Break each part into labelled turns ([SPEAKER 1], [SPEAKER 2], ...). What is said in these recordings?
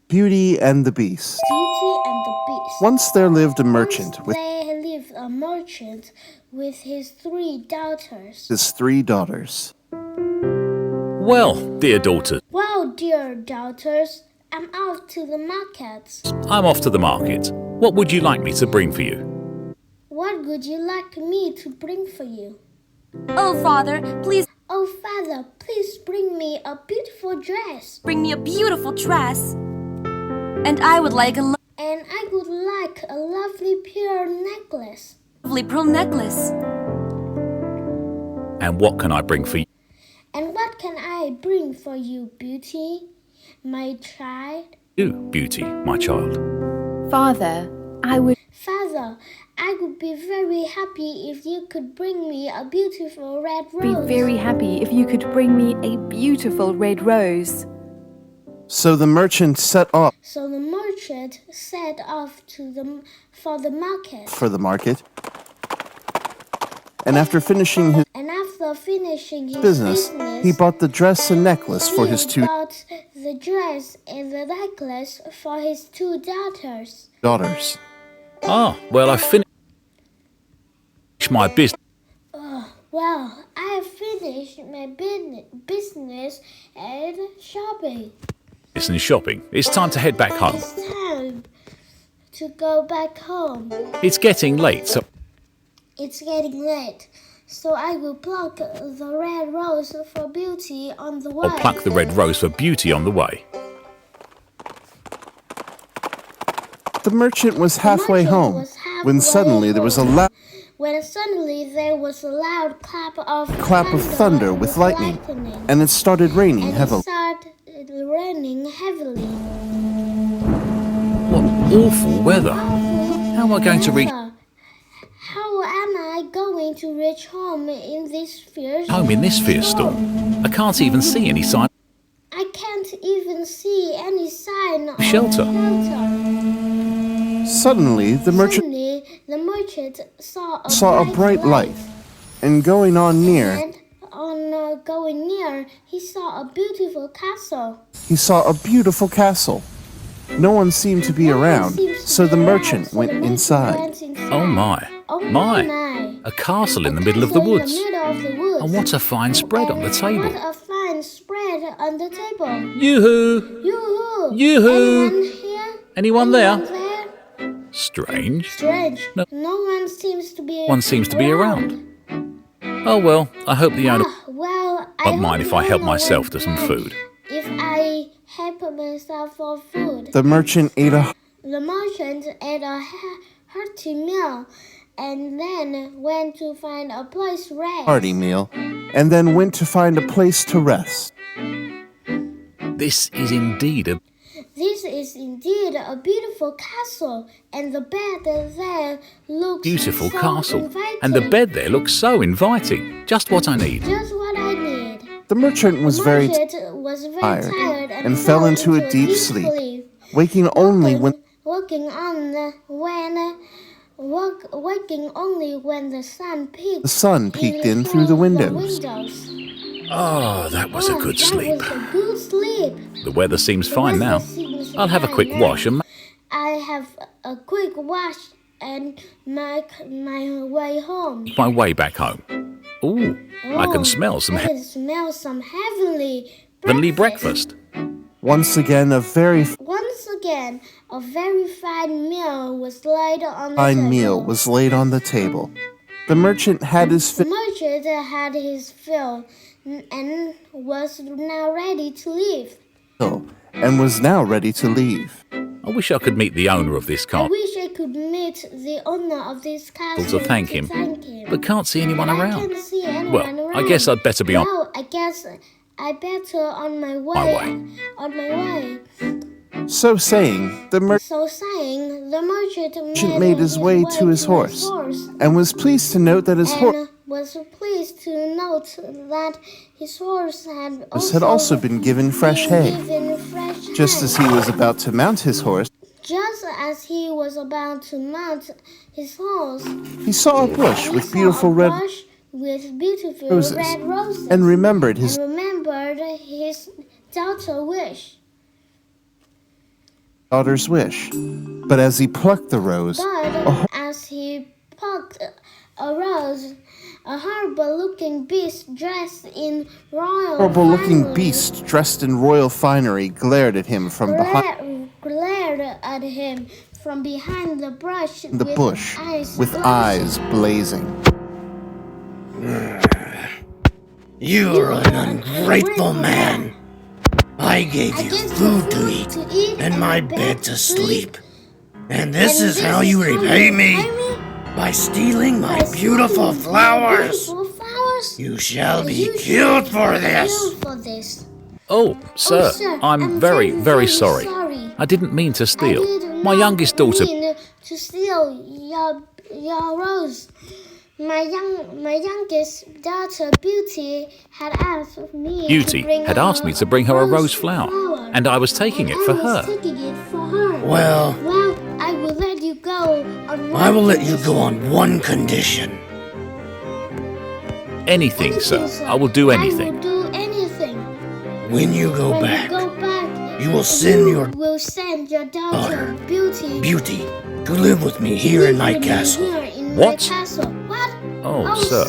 [SPEAKER 1] Beauty and the Beast.
[SPEAKER 2] Beauty and the Beast.
[SPEAKER 1] Once there lived a merchant with
[SPEAKER 2] his 3 daughters.
[SPEAKER 1] his 3 daughters.
[SPEAKER 3] Well, dear daughters,
[SPEAKER 2] Well, dear daughters, I'm out to the market.
[SPEAKER 3] I'm off to the market. What would you like me to bring for you?
[SPEAKER 2] What would you like me to bring for you?
[SPEAKER 4] Oh, Father, please
[SPEAKER 2] Oh, Father, please bring me a beautiful dress.
[SPEAKER 4] bring me a beautiful dress. And I would like a
[SPEAKER 2] And I would like a lovely pearl necklace.
[SPEAKER 4] lovely pearl necklace.
[SPEAKER 3] And what can I bring for you?
[SPEAKER 2] And what can I bring for you, Beauty, my child?
[SPEAKER 3] You, Beauty, my child.
[SPEAKER 5] Father, I would
[SPEAKER 2] Father, I would be very happy if you could bring me a beautiful red
[SPEAKER 5] be
[SPEAKER 2] rose.
[SPEAKER 5] very happy if you could bring me a beautiful red rose.
[SPEAKER 1] So the merchant set off
[SPEAKER 2] So the merchant set off for the market.
[SPEAKER 1] for the market. And after finishing his
[SPEAKER 2] And after finishing his
[SPEAKER 1] business, he bought the dress and necklace for his 2
[SPEAKER 2] bought the dress and the necklace for his 2 daughters.
[SPEAKER 1] daughters.
[SPEAKER 3] Ah, well, I finished my business.
[SPEAKER 2] Well, I have finished my business and shopping.
[SPEAKER 3] And shopping. It's time to head back home.
[SPEAKER 2] It's time to go back home.
[SPEAKER 3] It's getting late, so
[SPEAKER 2] It's getting late, so I will pluck the red rose for Beauty on the way.
[SPEAKER 3] I'll pluck the red rose for Beauty on the way.
[SPEAKER 1] The merchant was halfway home when suddenly there was a loud
[SPEAKER 2] When suddenly there was a loud clap of
[SPEAKER 1] thunder with lightning, and it started raining
[SPEAKER 2] and it
[SPEAKER 1] heavily.
[SPEAKER 2] started raining heavily.
[SPEAKER 3] What awful weather. How am I going to reach
[SPEAKER 2] How am I going to reach home in this fierce
[SPEAKER 3] home in this fierce storm? I can't even see any sign
[SPEAKER 2] I can't even see any sign of
[SPEAKER 3] Shelter.
[SPEAKER 1] Suddenly, the merchant
[SPEAKER 2] Suddenly, the merchant
[SPEAKER 1] saw a bright light, and going on near,
[SPEAKER 2] And on going near, he saw a beautiful castle.
[SPEAKER 1] he saw a beautiful castle. No one seemed to be around, so the merchant went inside.
[SPEAKER 3] Oh my.
[SPEAKER 2] Oh
[SPEAKER 3] My. A castle in the middle of the woods.
[SPEAKER 2] In the middle of the woods.
[SPEAKER 3] And what a fine spread on the
[SPEAKER 2] And
[SPEAKER 3] table.
[SPEAKER 2] What a fine spread on the table.
[SPEAKER 3] Yoo-hoo!
[SPEAKER 2] Yoo-hoo!
[SPEAKER 3] Yoo-hoo!
[SPEAKER 2] Anyone here?
[SPEAKER 3] Anyone there?
[SPEAKER 2] there?
[SPEAKER 3] Strange.
[SPEAKER 2] Strange.
[SPEAKER 3] No.
[SPEAKER 2] No one seems to be
[SPEAKER 3] One seems to be around. Oh well, I hope the owner
[SPEAKER 2] Well, I
[SPEAKER 3] won't mind if I help myself to some food.
[SPEAKER 2] If I help myself for food.
[SPEAKER 1] The merchant ate a
[SPEAKER 2] The merchant ate a hearty meal and then went to find a place to rest.
[SPEAKER 1] hearty meal, and then went to find a place to rest.
[SPEAKER 3] This is indeed a
[SPEAKER 2] This is indeed a beautiful castle, and the bed there looks
[SPEAKER 3] beautiful
[SPEAKER 2] so
[SPEAKER 3] castle.
[SPEAKER 2] inviting.
[SPEAKER 3] And the bed there looks so inviting. Just what I need.
[SPEAKER 2] Just what I need.
[SPEAKER 1] The merchant was very
[SPEAKER 2] Merchant was very
[SPEAKER 1] tired
[SPEAKER 2] tired
[SPEAKER 1] and fell into a deep sleep, waking only when
[SPEAKER 2] waking only when the sun peeked.
[SPEAKER 1] the sun peeked in through the windows.
[SPEAKER 3] Oh, that was a good
[SPEAKER 2] That
[SPEAKER 3] sleep.
[SPEAKER 2] was a good sleep.
[SPEAKER 3] The weather seems fine
[SPEAKER 2] weather
[SPEAKER 3] now.
[SPEAKER 2] seems
[SPEAKER 3] I'll have a
[SPEAKER 2] fine
[SPEAKER 3] quick
[SPEAKER 2] now.
[SPEAKER 3] wash and
[SPEAKER 2] I have a quick wash and make my way home.
[SPEAKER 3] make my way back home. Ooh, I can smell some
[SPEAKER 2] I can smell some
[SPEAKER 3] heavenly breakfast.
[SPEAKER 1] Once again
[SPEAKER 2] Once again, a very fine meal was laid on the
[SPEAKER 1] fine
[SPEAKER 2] table.
[SPEAKER 1] meal was laid on the table. The merchant had his
[SPEAKER 2] The merchant had his fill and was now ready to leave.
[SPEAKER 1] fill and was now ready to leave.
[SPEAKER 3] I wish I could meet the owner of this
[SPEAKER 2] I
[SPEAKER 3] castle,
[SPEAKER 2] wish I could meet the owner of this castle
[SPEAKER 3] to thank him, but can't see anyone
[SPEAKER 2] But I
[SPEAKER 3] around.
[SPEAKER 2] can't see anyone
[SPEAKER 3] Well,
[SPEAKER 2] around.
[SPEAKER 3] I guess I'd better be on
[SPEAKER 2] Well, I guess I better on my way.
[SPEAKER 3] my way.
[SPEAKER 2] On my way.
[SPEAKER 1] So saying, the merchant
[SPEAKER 2] So saying, the merchant
[SPEAKER 1] made his way to his horse, and was pleased to note that his horse
[SPEAKER 2] and was pleased to note that his horse had
[SPEAKER 1] also been given fresh hay.
[SPEAKER 2] given fresh
[SPEAKER 1] Just
[SPEAKER 2] hay.
[SPEAKER 1] as he was about to mount his horse,
[SPEAKER 2] Just as he was about to mount his horse,
[SPEAKER 1] he saw a bush
[SPEAKER 2] he
[SPEAKER 1] with
[SPEAKER 2] saw
[SPEAKER 1] beautiful
[SPEAKER 2] a
[SPEAKER 1] red
[SPEAKER 2] bush with beautiful
[SPEAKER 1] Roses.
[SPEAKER 2] red roses
[SPEAKER 1] and remembered his
[SPEAKER 2] and remembered his daughter's wish.
[SPEAKER 1] daughter's wish. But as he plucked the rose,
[SPEAKER 2] But as he plucked a rose, a horrible-looking beast dressed in royal
[SPEAKER 1] horrible-looking
[SPEAKER 2] finery
[SPEAKER 1] beast dressed in royal finery glared at him from behind
[SPEAKER 2] glared at him from behind the brush
[SPEAKER 1] the bush with eyes blazing.
[SPEAKER 6] You're an ungrateful man. I gave you food to eat and my bed to sleep. And this is how you repay me? By stealing my beautiful flowers. You shall be killed for this.
[SPEAKER 3] Oh, sir, I'm very, very sorry. I didn't mean to steal. My youngest daughter,
[SPEAKER 2] to steal your rose. My youngest daughter Beauty had asked me
[SPEAKER 3] to bring her a rose flower, and I was taking it for her.
[SPEAKER 6] Well,
[SPEAKER 2] I will let you go on
[SPEAKER 6] I will let you go on one condition.
[SPEAKER 3] Anything, sir. I will do anything.
[SPEAKER 2] I will do anything.
[SPEAKER 6] When you go
[SPEAKER 2] When
[SPEAKER 6] back,
[SPEAKER 2] you go back,
[SPEAKER 6] you will send your
[SPEAKER 2] will send your daughter
[SPEAKER 6] daughter,
[SPEAKER 2] Beauty
[SPEAKER 6] to live with me here in my
[SPEAKER 2] with me
[SPEAKER 6] castle.
[SPEAKER 2] here in
[SPEAKER 3] What?
[SPEAKER 2] my castle. What?
[SPEAKER 3] Oh, sir.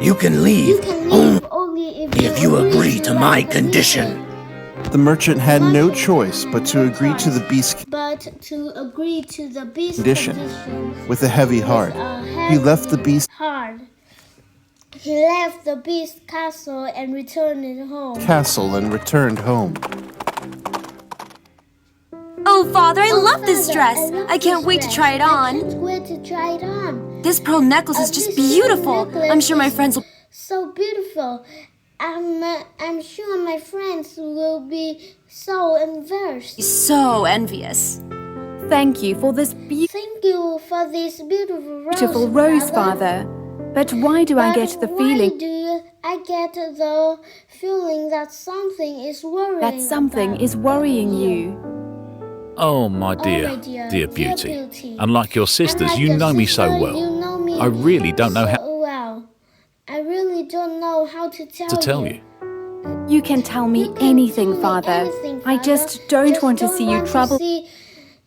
[SPEAKER 6] You can
[SPEAKER 2] You
[SPEAKER 6] leave
[SPEAKER 2] can
[SPEAKER 6] only
[SPEAKER 2] leave only
[SPEAKER 6] if you agree to my condition.
[SPEAKER 1] The merchant had no choice but to agree to the beast's
[SPEAKER 2] But to agree to the beast
[SPEAKER 1] condition.
[SPEAKER 2] conditions
[SPEAKER 1] With a heavy heart, he left the beast
[SPEAKER 2] hard. He left the beast castle and returned home.
[SPEAKER 1] castle and returned home.
[SPEAKER 4] Oh, Father, I love
[SPEAKER 2] Father,
[SPEAKER 4] this dress.
[SPEAKER 2] love
[SPEAKER 4] I can't
[SPEAKER 2] this
[SPEAKER 4] wait to
[SPEAKER 2] dress.
[SPEAKER 4] try it
[SPEAKER 2] I
[SPEAKER 4] on.
[SPEAKER 2] can't wait to try it on.
[SPEAKER 4] This pearl necklace is just beautiful. I'm sure my friends will
[SPEAKER 2] So beautiful. I'm sure my friends will be so embarrassed.
[SPEAKER 4] be so envious.
[SPEAKER 5] Thank you for this
[SPEAKER 2] Thank you for this
[SPEAKER 5] beautiful rose, Father. But why do I get the feeling
[SPEAKER 2] I get the feeling that something is worrying?
[SPEAKER 5] that something is worrying you?
[SPEAKER 3] Oh, my dear, dear Beauty. Unlike your sisters, you know me so well. I really don't know how
[SPEAKER 2] Well, I really don't know how to tell
[SPEAKER 3] you.
[SPEAKER 5] You can tell me
[SPEAKER 2] You can
[SPEAKER 5] anything,
[SPEAKER 2] tell me
[SPEAKER 5] Father.
[SPEAKER 2] anything,
[SPEAKER 5] I
[SPEAKER 2] Father.
[SPEAKER 5] just don't want to see you trouble
[SPEAKER 2] see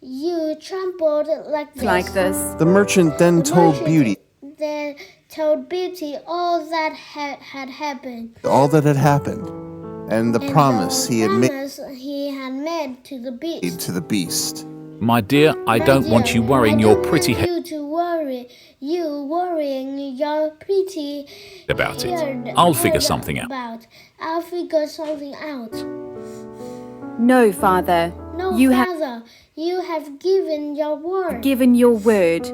[SPEAKER 2] you trampled like this.
[SPEAKER 1] The merchant then told Beauty
[SPEAKER 2] Then told Beauty all that had happened.
[SPEAKER 1] all that had happened and the promise he had made
[SPEAKER 2] he had made to the beast.
[SPEAKER 1] to the beast.
[SPEAKER 3] My dear, I don't want you worrying your pretty head
[SPEAKER 2] You to worry. You worrying your pretty
[SPEAKER 3] about it.
[SPEAKER 2] head
[SPEAKER 3] I'll figure something out.
[SPEAKER 2] I'll figure something out.
[SPEAKER 5] No, Father.
[SPEAKER 2] No,
[SPEAKER 5] You have
[SPEAKER 2] Father, you have given your word.
[SPEAKER 5] given your word.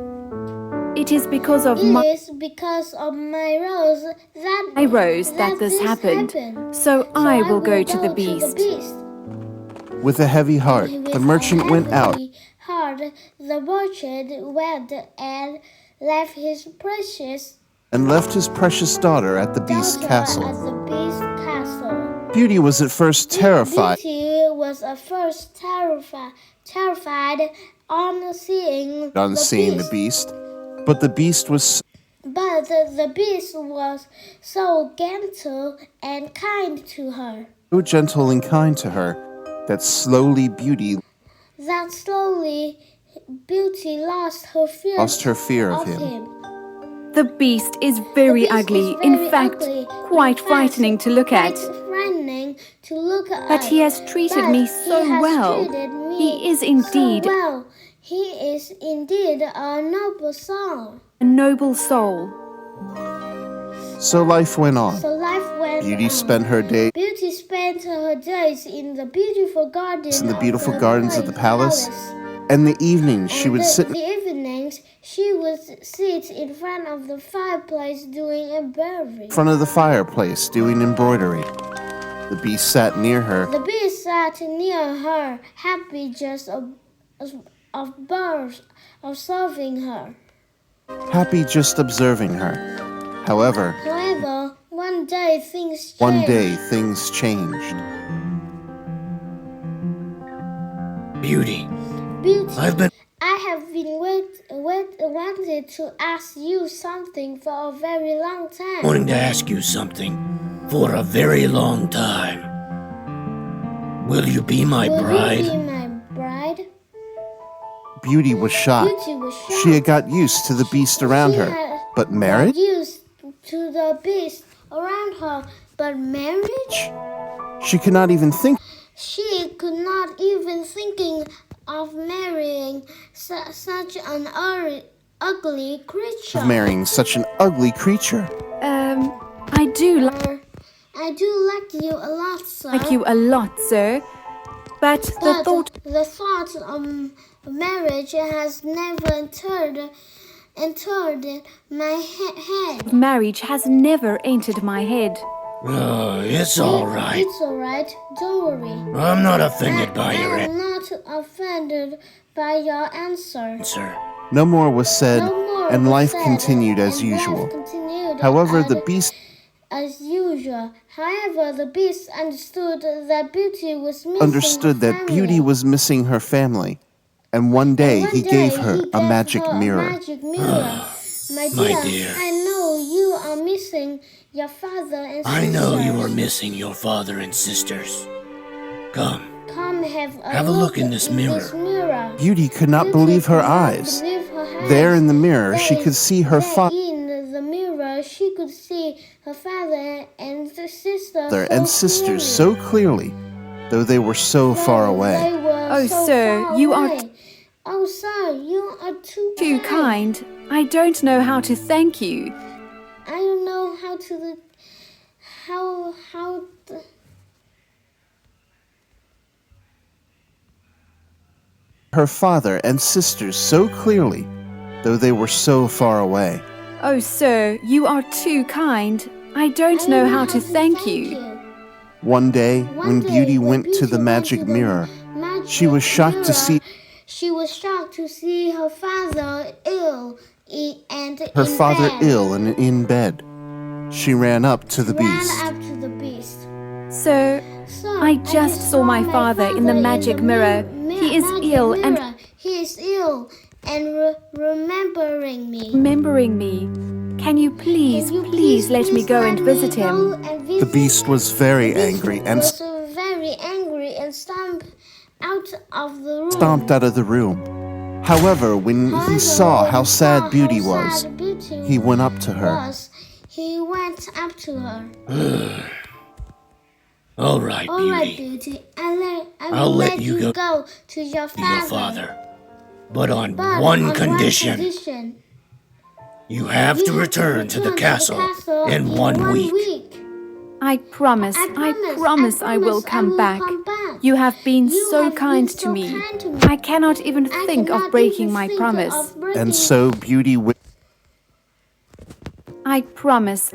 [SPEAKER 5] It is because of
[SPEAKER 2] It is because of my rose that
[SPEAKER 5] this happened. So I will go to the beast.
[SPEAKER 1] With a heavy heart, the merchant went out
[SPEAKER 2] The merchant went and left his precious
[SPEAKER 1] and left his precious daughter at the beast's
[SPEAKER 2] daughter
[SPEAKER 1] castle.
[SPEAKER 2] at the beast castle.
[SPEAKER 1] Beauty was at first terrified
[SPEAKER 2] Beauty was at first terrified on seeing
[SPEAKER 1] the beast, but the beast was
[SPEAKER 2] But the beast was so gentle and kind to her
[SPEAKER 1] so gentle and kind to her that slowly Beauty
[SPEAKER 2] that slowly Beauty lost her fear
[SPEAKER 1] of him.
[SPEAKER 5] The beast is very
[SPEAKER 2] The beast
[SPEAKER 5] ugly,
[SPEAKER 2] is
[SPEAKER 5] in
[SPEAKER 2] very
[SPEAKER 5] fact,
[SPEAKER 2] ugly.
[SPEAKER 5] quite
[SPEAKER 2] In fact,
[SPEAKER 5] frightening to look at.
[SPEAKER 2] quite frightening to look at.
[SPEAKER 5] But he has treated
[SPEAKER 2] But
[SPEAKER 5] me
[SPEAKER 2] he
[SPEAKER 5] so
[SPEAKER 2] has
[SPEAKER 5] well.
[SPEAKER 2] treated me
[SPEAKER 5] He is indeed
[SPEAKER 2] so well. He is indeed a noble soul.
[SPEAKER 5] a noble soul.
[SPEAKER 1] So life went on.
[SPEAKER 2] So life went
[SPEAKER 1] Beauty
[SPEAKER 2] on.
[SPEAKER 1] spent her day
[SPEAKER 2] Beauty spent her days in the beautiful gardens
[SPEAKER 1] of the palace. In the evening, she would sit
[SPEAKER 2] In the evenings, she would sit in front of the fireplace doing embroidery.
[SPEAKER 1] in front of the fireplace doing embroidery. The beast sat near her,
[SPEAKER 2] The beast sat near her, happy just of birds observing her.
[SPEAKER 1] happy just observing her. However,
[SPEAKER 2] However, one day things changed.
[SPEAKER 1] one day things changed.
[SPEAKER 6] Beauty,
[SPEAKER 2] Beauty,
[SPEAKER 6] I've been
[SPEAKER 2] I have been wanted to ask you something for a very long time.
[SPEAKER 6] Wanting to ask you something for a very long time. Will you be my bride?
[SPEAKER 2] Will you be my bride?
[SPEAKER 1] Beauty was shocked.
[SPEAKER 2] Beauty was shocked.
[SPEAKER 1] She had got used to the beast around her. But marriage?
[SPEAKER 2] Used to the beast around her, but marriage?
[SPEAKER 1] She could not even think
[SPEAKER 2] She could not even thinking of marrying such an ugly creature.
[SPEAKER 1] of marrying such an ugly creature.
[SPEAKER 5] I do
[SPEAKER 2] I do like you a lot, sir.
[SPEAKER 5] like you a lot, sir. But the thought
[SPEAKER 2] the thought of marriage has never entered my head.
[SPEAKER 5] of marriage has never entered my head.
[SPEAKER 6] It's all right.
[SPEAKER 2] It's all right. Don't worry.
[SPEAKER 6] I'm not offended by your
[SPEAKER 2] I'm not offended by your answer.
[SPEAKER 6] answer.
[SPEAKER 1] No more was said,
[SPEAKER 2] No more
[SPEAKER 1] and
[SPEAKER 2] was
[SPEAKER 1] life
[SPEAKER 2] said,
[SPEAKER 1] continued as
[SPEAKER 2] and life
[SPEAKER 1] usual.
[SPEAKER 2] continued
[SPEAKER 1] However,
[SPEAKER 2] as-
[SPEAKER 1] the beast
[SPEAKER 2] as usual. However, the beast understood that Beauty was missing
[SPEAKER 1] understood
[SPEAKER 2] her
[SPEAKER 1] that Beauty
[SPEAKER 2] family.
[SPEAKER 1] was missing her family, and one day
[SPEAKER 2] One
[SPEAKER 1] he
[SPEAKER 2] day
[SPEAKER 1] gave her
[SPEAKER 2] he
[SPEAKER 1] a
[SPEAKER 2] gave
[SPEAKER 1] magic
[SPEAKER 2] her a
[SPEAKER 1] mirror.
[SPEAKER 2] magic mirror. My
[SPEAKER 6] dear.
[SPEAKER 2] I know you are missing your father and
[SPEAKER 6] I know you
[SPEAKER 2] sisters.
[SPEAKER 6] are missing your father and sisters. Come,
[SPEAKER 2] Come
[SPEAKER 6] have a look in this mirror.
[SPEAKER 1] Beauty could not believe her eyes. There in the mirror, she could see her father
[SPEAKER 2] In the mirror, she could see her father and sister
[SPEAKER 1] and sisters so clearly, though they were so far away.
[SPEAKER 5] Oh, sir, you are
[SPEAKER 2] Oh, sir, you are
[SPEAKER 5] too kind. I don't know how to thank you.
[SPEAKER 2] I don't know how to. How.
[SPEAKER 1] Her father and sisters so clearly, though they were so far away.
[SPEAKER 5] Oh, sir, you are too kind. I don't know how to thank you.
[SPEAKER 1] One day, when Beauty went to the magic mirror, she was shocked to see
[SPEAKER 2] She was shocked to see her father ill and
[SPEAKER 1] her
[SPEAKER 2] in
[SPEAKER 1] father
[SPEAKER 2] bed.
[SPEAKER 1] ill and in bed. She ran up to the beast.
[SPEAKER 2] Ran up to the beast.
[SPEAKER 5] Sir,
[SPEAKER 2] Sir,
[SPEAKER 5] I just saw my father in the magic mirror. He is
[SPEAKER 2] magic
[SPEAKER 5] ill and
[SPEAKER 2] mirror. He is ill and remembering me.
[SPEAKER 5] remembering me. Can you please,
[SPEAKER 2] Can you
[SPEAKER 5] please let me go and visit
[SPEAKER 2] go
[SPEAKER 5] him?
[SPEAKER 2] and
[SPEAKER 1] The
[SPEAKER 2] visit
[SPEAKER 1] beast was very angry and
[SPEAKER 2] was very angry and stomped out of the room.
[SPEAKER 1] stomped out of the room. However, when he saw how sad Beauty was, he went up to her.
[SPEAKER 2] He went up to her.
[SPEAKER 6] All right,
[SPEAKER 2] All right,
[SPEAKER 6] Beauty,
[SPEAKER 2] Beauty. I
[SPEAKER 6] I'll
[SPEAKER 2] will
[SPEAKER 6] let you go
[SPEAKER 2] to your
[SPEAKER 6] to your father. But on
[SPEAKER 2] But
[SPEAKER 6] one
[SPEAKER 2] on
[SPEAKER 6] condition.
[SPEAKER 2] condition.
[SPEAKER 6] You have to
[SPEAKER 2] You
[SPEAKER 6] return to the castle in 1 week.
[SPEAKER 5] I promise I will come back. You have been so kind to me. I cannot even think of breaking my promise.
[SPEAKER 1] And so Beauty went
[SPEAKER 5] I promise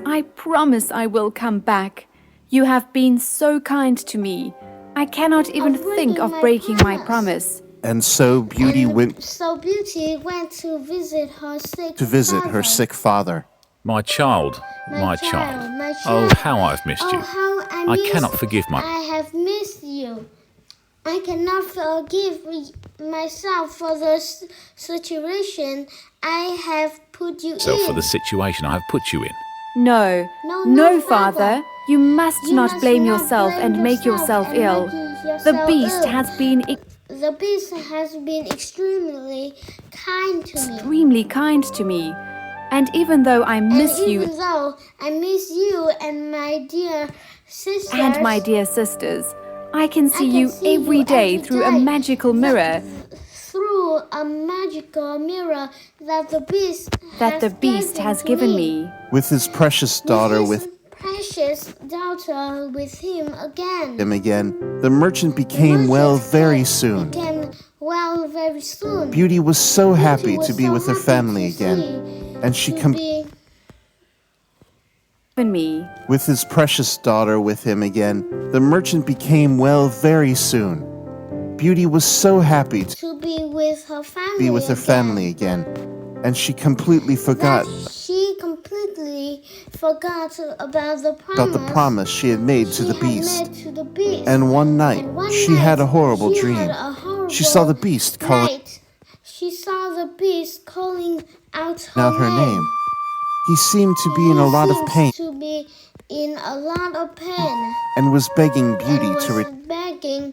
[SPEAKER 5] I will come back. You have been so kind to me. I cannot even think of breaking my promise.
[SPEAKER 1] and so Beauty went
[SPEAKER 2] So Beauty went to visit her sick
[SPEAKER 1] to visit her
[SPEAKER 2] father.
[SPEAKER 1] sick father.
[SPEAKER 3] My child,
[SPEAKER 2] My
[SPEAKER 3] my
[SPEAKER 2] child,
[SPEAKER 3] child.
[SPEAKER 2] my
[SPEAKER 3] Oh,
[SPEAKER 2] child.
[SPEAKER 3] how I've missed
[SPEAKER 2] Oh,
[SPEAKER 3] you.
[SPEAKER 2] how
[SPEAKER 3] I cannot forgive my.
[SPEAKER 2] I have missed you. I cannot forgive myself for the situation I have put you
[SPEAKER 3] Myself
[SPEAKER 2] in.
[SPEAKER 3] for the situation I have put you in.
[SPEAKER 5] No,
[SPEAKER 2] No,
[SPEAKER 5] no,
[SPEAKER 2] Father.
[SPEAKER 5] Father. You must
[SPEAKER 2] You
[SPEAKER 5] not
[SPEAKER 2] must
[SPEAKER 5] blame
[SPEAKER 2] not
[SPEAKER 5] yourself
[SPEAKER 2] blame
[SPEAKER 5] and make yourself
[SPEAKER 2] and
[SPEAKER 5] ill.
[SPEAKER 2] make
[SPEAKER 5] The
[SPEAKER 2] yourself
[SPEAKER 5] beast
[SPEAKER 2] ill.
[SPEAKER 5] has been
[SPEAKER 2] The beast has been extremely kind to me.
[SPEAKER 5] extremely kind to me. And even though I miss
[SPEAKER 2] and
[SPEAKER 5] you
[SPEAKER 2] even though I miss you and my dear sisters
[SPEAKER 5] and my dear sisters, I can see
[SPEAKER 2] can
[SPEAKER 5] you
[SPEAKER 2] see
[SPEAKER 5] every
[SPEAKER 2] you
[SPEAKER 5] day
[SPEAKER 2] every
[SPEAKER 5] through a
[SPEAKER 2] day.
[SPEAKER 5] magical mirror
[SPEAKER 2] through a magical mirror that the beast
[SPEAKER 5] has given me.
[SPEAKER 1] With his precious daughter
[SPEAKER 2] his
[SPEAKER 1] with
[SPEAKER 2] precious daughter with him again.
[SPEAKER 1] him again, the merchant became well very soon.
[SPEAKER 2] Became well very soon.
[SPEAKER 1] Beauty was so
[SPEAKER 2] Beauty
[SPEAKER 1] happy
[SPEAKER 2] was
[SPEAKER 1] to be
[SPEAKER 2] so
[SPEAKER 1] with her
[SPEAKER 2] happy
[SPEAKER 1] family
[SPEAKER 2] to
[SPEAKER 1] again,
[SPEAKER 2] see-
[SPEAKER 1] and she
[SPEAKER 2] to be
[SPEAKER 5] Given me.
[SPEAKER 1] with his precious daughter with him again, the merchant became well very soon. Beauty was so happy to
[SPEAKER 2] be with her family.
[SPEAKER 1] be with her family again, and she completely forgot
[SPEAKER 2] She completely forgot about the
[SPEAKER 1] promise she had made to
[SPEAKER 2] she
[SPEAKER 1] the
[SPEAKER 2] had
[SPEAKER 1] beast.
[SPEAKER 2] made to the beast.
[SPEAKER 1] And one night,
[SPEAKER 2] And one
[SPEAKER 1] she
[SPEAKER 2] night,
[SPEAKER 1] had a horrible
[SPEAKER 2] she
[SPEAKER 1] dream.
[SPEAKER 2] had a horrible
[SPEAKER 1] She saw the beast calling
[SPEAKER 2] night. she saw the beast calling out
[SPEAKER 1] her name. He seemed to be in a lot of pain
[SPEAKER 2] to be in a lot of pain
[SPEAKER 1] and was begging Beauty
[SPEAKER 2] and
[SPEAKER 1] to
[SPEAKER 2] was begging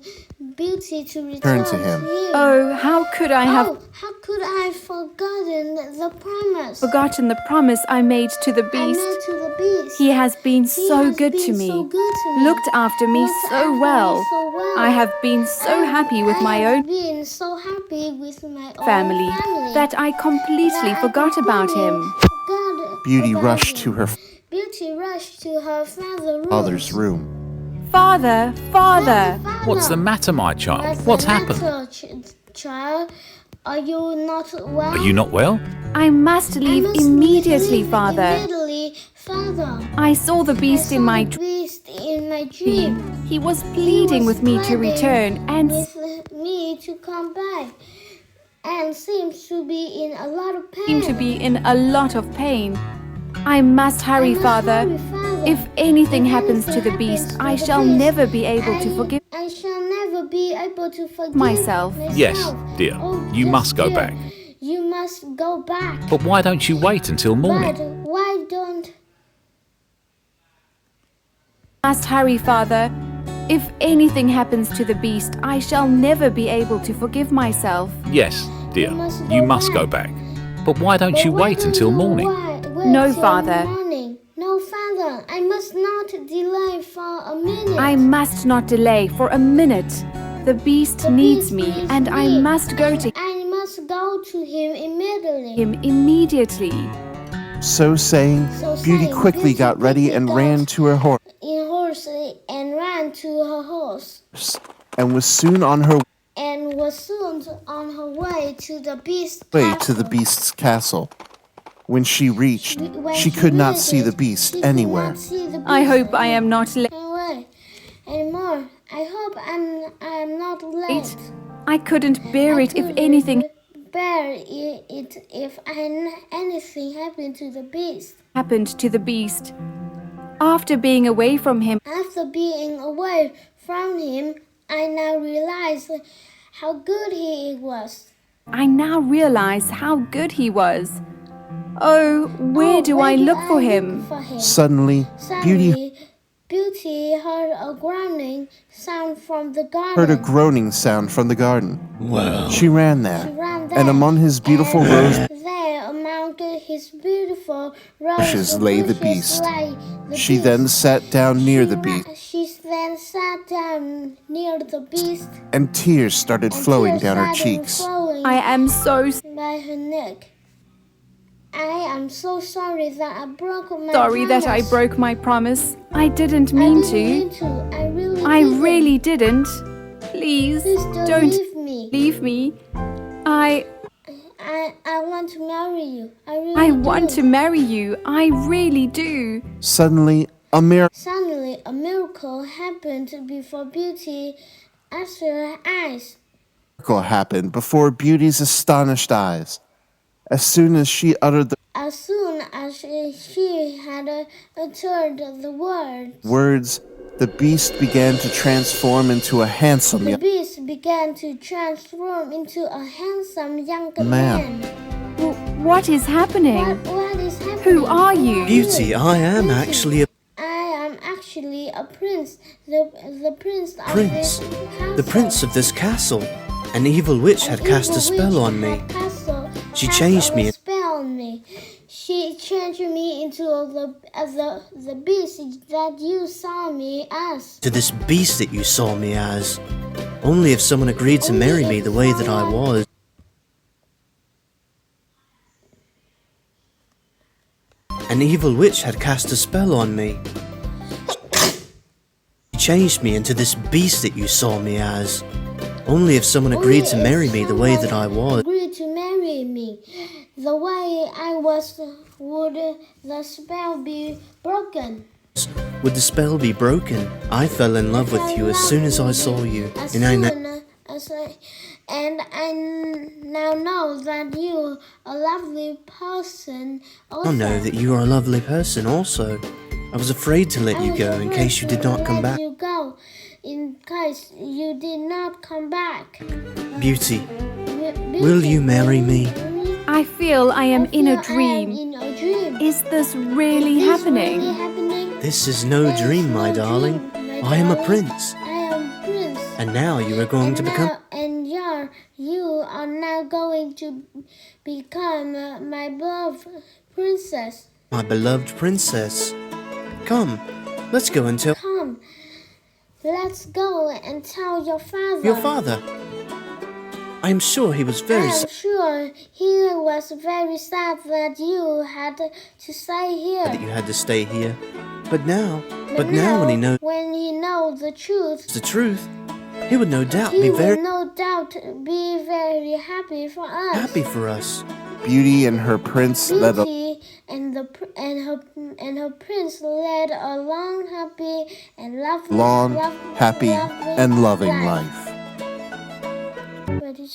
[SPEAKER 2] Beauty to
[SPEAKER 1] return to him.
[SPEAKER 5] Oh, how could I have
[SPEAKER 2] how could I forgotten the promise
[SPEAKER 5] forgotten the promise I made to the
[SPEAKER 2] I
[SPEAKER 5] beast?
[SPEAKER 2] made to the beast?
[SPEAKER 5] He has been
[SPEAKER 2] He
[SPEAKER 5] so
[SPEAKER 2] has
[SPEAKER 5] good
[SPEAKER 2] been
[SPEAKER 5] to me,
[SPEAKER 2] so good to me,
[SPEAKER 5] looked after me
[SPEAKER 2] looked
[SPEAKER 5] so
[SPEAKER 2] after me
[SPEAKER 5] well.
[SPEAKER 2] so well.
[SPEAKER 5] I have been so happy with my
[SPEAKER 2] I have
[SPEAKER 5] own
[SPEAKER 2] been so happy with my own
[SPEAKER 5] family that I completely
[SPEAKER 2] that I
[SPEAKER 5] forgot about him.
[SPEAKER 2] forgot
[SPEAKER 1] Beauty
[SPEAKER 2] about
[SPEAKER 1] rushed
[SPEAKER 2] him.
[SPEAKER 1] to her
[SPEAKER 2] Beauty rushed to her
[SPEAKER 1] father's room.
[SPEAKER 5] Father, Father,
[SPEAKER 3] What's the matter, my child? What's happened?
[SPEAKER 2] Child, are you not well?
[SPEAKER 3] Are you not well?
[SPEAKER 5] I must
[SPEAKER 2] I
[SPEAKER 5] leave
[SPEAKER 2] must
[SPEAKER 5] immediately,
[SPEAKER 2] leave
[SPEAKER 5] Father.
[SPEAKER 2] Immediately, Father.
[SPEAKER 5] I saw the beast
[SPEAKER 2] I
[SPEAKER 5] in
[SPEAKER 2] saw
[SPEAKER 5] my
[SPEAKER 2] the beast in my dream.
[SPEAKER 5] He was pleading with me to return and
[SPEAKER 2] with me to come back, and seems to be in a lot of pain.
[SPEAKER 5] seemed to be in a lot of pain. I must hurry,
[SPEAKER 2] I must
[SPEAKER 5] Father.
[SPEAKER 2] hurry, Father.
[SPEAKER 5] If anything
[SPEAKER 2] If
[SPEAKER 5] happens to
[SPEAKER 2] anything
[SPEAKER 5] the beast,
[SPEAKER 2] happens to
[SPEAKER 5] I
[SPEAKER 2] the
[SPEAKER 5] shall
[SPEAKER 2] beast,
[SPEAKER 5] never be able to forgive.
[SPEAKER 2] I shall never be able to forgive
[SPEAKER 5] Myself.
[SPEAKER 3] Yes, dear.
[SPEAKER 2] Oh,
[SPEAKER 3] You
[SPEAKER 2] yes,
[SPEAKER 3] must go
[SPEAKER 2] dear.
[SPEAKER 3] back.
[SPEAKER 2] You must go back.
[SPEAKER 3] But why don't you wait until
[SPEAKER 2] But
[SPEAKER 3] morning?
[SPEAKER 2] why don't
[SPEAKER 5] Must hurry, Father. If anything happens to the beast, I shall never be able to forgive myself.
[SPEAKER 3] Yes, dear.
[SPEAKER 2] must
[SPEAKER 3] You
[SPEAKER 2] go
[SPEAKER 3] must go
[SPEAKER 2] back.
[SPEAKER 3] back. But why don't you wait until morning?
[SPEAKER 2] Wait
[SPEAKER 5] No,
[SPEAKER 2] till
[SPEAKER 5] Father.
[SPEAKER 2] morning. No, Father. I must not delay for a minute.
[SPEAKER 5] I must not delay for a minute. The beast
[SPEAKER 2] The
[SPEAKER 5] needs
[SPEAKER 2] beast
[SPEAKER 5] me,
[SPEAKER 2] needs
[SPEAKER 5] and I
[SPEAKER 2] me,
[SPEAKER 5] must go
[SPEAKER 2] and
[SPEAKER 5] to
[SPEAKER 2] I must go to him immediately.
[SPEAKER 5] him immediately.
[SPEAKER 1] So saying,
[SPEAKER 2] So
[SPEAKER 1] Beauty
[SPEAKER 2] saying,
[SPEAKER 1] quickly
[SPEAKER 2] Beauty
[SPEAKER 1] got ready
[SPEAKER 2] quickly
[SPEAKER 1] and
[SPEAKER 2] got
[SPEAKER 1] ran to her horse
[SPEAKER 2] in horse and ran to her horse
[SPEAKER 1] and was soon on her
[SPEAKER 2] and was soon on her way to the beast's
[SPEAKER 1] way
[SPEAKER 2] castle.
[SPEAKER 1] to the beast's castle. When she reached,
[SPEAKER 2] When
[SPEAKER 1] she could not
[SPEAKER 2] reached
[SPEAKER 1] see
[SPEAKER 2] it,
[SPEAKER 1] the beast
[SPEAKER 2] she could
[SPEAKER 1] anywhere.
[SPEAKER 2] not see the
[SPEAKER 5] I
[SPEAKER 2] beast
[SPEAKER 5] hope I am not late.
[SPEAKER 2] anywhere anymore. I hope I am not late.
[SPEAKER 5] I couldn't bear
[SPEAKER 2] I
[SPEAKER 5] it if
[SPEAKER 2] couldn't
[SPEAKER 5] anything
[SPEAKER 2] bear it if anything happened to the beast.
[SPEAKER 5] happened to the beast. After being away from him,
[SPEAKER 2] After being away from him, I now realize how good he was.
[SPEAKER 5] I now realize how good he was. Oh, where do I look for him?
[SPEAKER 1] Suddenly, Beauty
[SPEAKER 2] Suddenly, Beauty heard a groaning sound from the garden.
[SPEAKER 1] heard a groaning sound from the garden.
[SPEAKER 6] Well,
[SPEAKER 1] She ran there,
[SPEAKER 2] She ran there,
[SPEAKER 1] and among his beautiful
[SPEAKER 2] and
[SPEAKER 1] rose
[SPEAKER 2] there, among his beautiful
[SPEAKER 1] bushes
[SPEAKER 2] rose
[SPEAKER 1] lay the
[SPEAKER 2] bushes
[SPEAKER 1] beast.
[SPEAKER 2] lay the
[SPEAKER 1] She
[SPEAKER 2] beast.
[SPEAKER 1] then sat down near the beast,
[SPEAKER 2] She then sat down near the beast,
[SPEAKER 1] and tears started
[SPEAKER 2] and
[SPEAKER 1] flowing
[SPEAKER 2] tears
[SPEAKER 1] down her
[SPEAKER 2] started
[SPEAKER 1] cheeks.
[SPEAKER 2] flowing
[SPEAKER 5] I am so
[SPEAKER 2] by her neck. I am so sorry that I broke my
[SPEAKER 5] sorry that I
[SPEAKER 2] promise.
[SPEAKER 5] broke my promise. I didn't
[SPEAKER 2] I
[SPEAKER 5] mean
[SPEAKER 2] didn't
[SPEAKER 5] to.
[SPEAKER 2] mean to.
[SPEAKER 5] I
[SPEAKER 2] didn't.
[SPEAKER 5] really didn't. Please,
[SPEAKER 2] Please don't leave me.
[SPEAKER 5] leave me. I
[SPEAKER 2] I want to marry you. I really
[SPEAKER 5] I
[SPEAKER 2] do.
[SPEAKER 5] want to marry you. I really do.
[SPEAKER 1] Suddenly, a miracle
[SPEAKER 2] Suddenly, a miracle happened before Beauty after her eyes.
[SPEAKER 1] happened before Beauty's astonished eyes. As soon as she uttered the
[SPEAKER 2] As soon as she had uttered the
[SPEAKER 1] words, the beast began to transform into a handsome
[SPEAKER 2] the
[SPEAKER 1] young
[SPEAKER 2] beast began to transform into a handsome young
[SPEAKER 1] Man.
[SPEAKER 2] man.
[SPEAKER 5] What is happening?
[SPEAKER 2] What is happening?
[SPEAKER 5] Who are you?
[SPEAKER 6] Beauty, I am actually a
[SPEAKER 2] I am actually a prince. The prince of
[SPEAKER 6] prince.
[SPEAKER 2] this castle.
[SPEAKER 6] The prince of this castle. An evil witch had cast a spell on me. She changed me.
[SPEAKER 2] Spell on me. She changed me into the beast that you saw me as.
[SPEAKER 6] To this beast that you saw me as. Only if someone agreed to
[SPEAKER 2] Only
[SPEAKER 6] marry
[SPEAKER 2] if
[SPEAKER 6] me the way that I
[SPEAKER 2] someone-
[SPEAKER 6] was. An evil witch had cast a spell on me. She changed me into this beast that you saw me as. Only if someone agreed to
[SPEAKER 2] Only if
[SPEAKER 6] marry me the way that I
[SPEAKER 2] someone
[SPEAKER 6] was.
[SPEAKER 2] Agreed to marry me the way I was. Would the spell be broken?
[SPEAKER 6] Would the spell be broken? I fell in love with you as soon as I saw you.
[SPEAKER 2] As
[SPEAKER 6] And I know.
[SPEAKER 2] soon as I now know that you a lovely person. Also.
[SPEAKER 6] I know that you are a lovely person also. I was afraid to let
[SPEAKER 2] I
[SPEAKER 6] you
[SPEAKER 2] was
[SPEAKER 6] go in
[SPEAKER 2] afraid
[SPEAKER 6] case you
[SPEAKER 2] to
[SPEAKER 6] did not come
[SPEAKER 2] let
[SPEAKER 6] back.
[SPEAKER 2] you go in case you did not come back.
[SPEAKER 6] Beauty, Will you marry me?
[SPEAKER 5] I feel I am in a
[SPEAKER 2] I am
[SPEAKER 5] dream.
[SPEAKER 2] in a dream.
[SPEAKER 5] Is this really
[SPEAKER 2] Is
[SPEAKER 5] happening?
[SPEAKER 2] really happening?
[SPEAKER 6] This is no
[SPEAKER 2] There's
[SPEAKER 6] dream, my
[SPEAKER 2] no
[SPEAKER 6] darling.
[SPEAKER 2] dream, my
[SPEAKER 6] I am a
[SPEAKER 2] darling.
[SPEAKER 6] prince.
[SPEAKER 2] I am prince.
[SPEAKER 6] And now you are going to become...
[SPEAKER 2] You are now going to become my beloved princess.
[SPEAKER 6] my beloved princess. Come, let's go and tell
[SPEAKER 2] Come, let's go and tell your father.
[SPEAKER 6] your father. I'm sure he was very
[SPEAKER 2] I'm sure he was very sad that you had to stay here.
[SPEAKER 6] sad that you had to stay here. But now when he knows
[SPEAKER 2] when he knows the truth,
[SPEAKER 6] the truth, he would no doubt
[SPEAKER 2] he
[SPEAKER 6] be
[SPEAKER 2] will
[SPEAKER 6] very
[SPEAKER 2] no doubt be very happy for us.
[SPEAKER 6] happy for us.
[SPEAKER 1] Beauty and her prince led a
[SPEAKER 2] Beauty and her prince led a long, happy and lovely,
[SPEAKER 1] long, happy, and loving life.
[SPEAKER 2] Ready,